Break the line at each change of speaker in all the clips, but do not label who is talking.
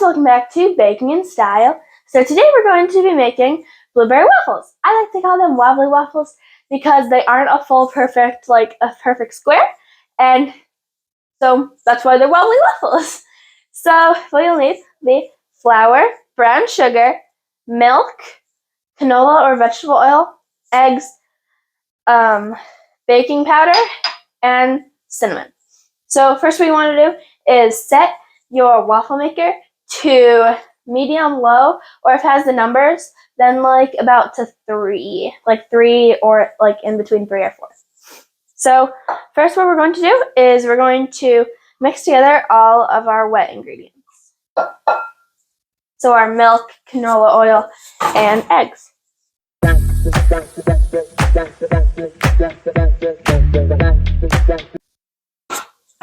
welcome back to Baking in Style. So today we're going to be making blueberry waffles. I like to call them wobbly waffles because they aren't a full perfect, like a perfect square, and so that's why they're wobbly waffles. So what you'll need will be flour, brown sugar, milk, canola or vegetable oil, eggs, baking powder, and cinnamon. So first what you want to do is set your waffle maker to medium low, or if it has the numbers, then like about to 3, like 3 or like in between 3 or 4. So first what we're going to do is we're going to mix together all of our wet ingredients. So our milk, canola oil, and eggs.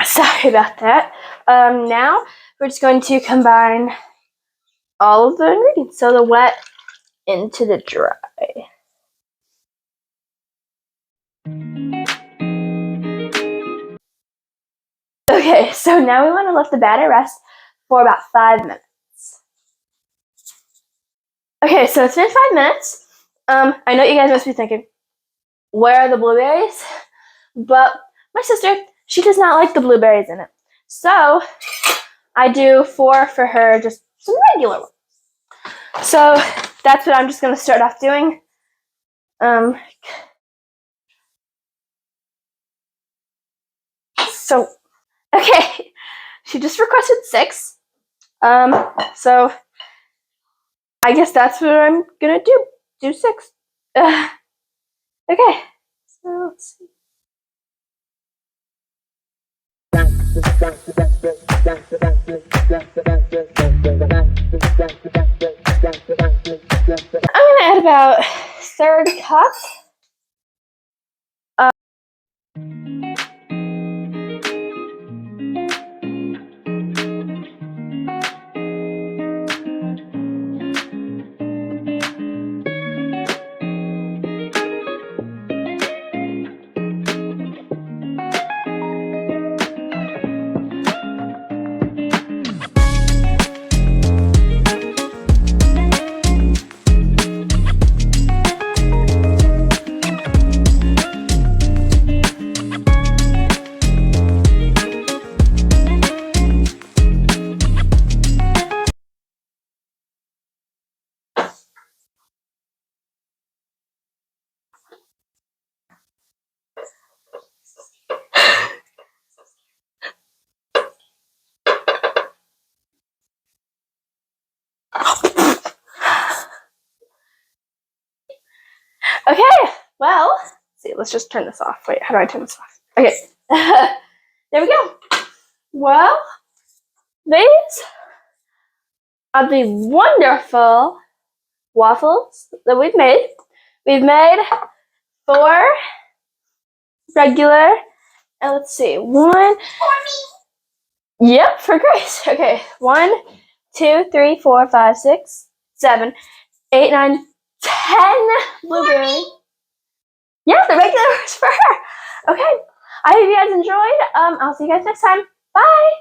Sorry about that. Now we're just going to combine all of the ingredients, so the wet into the dry. Okay, so now we want to let the batter rest for about 5 minutes. Okay, so it's been 5 minutes. I know you guys must be thinking, where are the blueberries? But my sister, she does not like the blueberries in it. So I do 4 for her, just some regular ones. So that's what I'm just going to start off doing. So, okay, she just requested 6. So I guess that's what I'm going to do 6. Okay, so let's see. I'm going to add about 1/3 cup. Okay, well, let's see, let's just turn this off. Wait, how do I turn this off? Okay, there we go. Well, these are the wonderful waffles that we've made. We've made 4 regular, and let's see, 1. For me. Yep, for Grace. Okay, 1, 2, 3, 4, 5, 6, 7, 8, 9, 10 blueberries. Yeah, the regular was for her. Okay, I hope you guys enjoyed. I'll see you guys next time. Bye.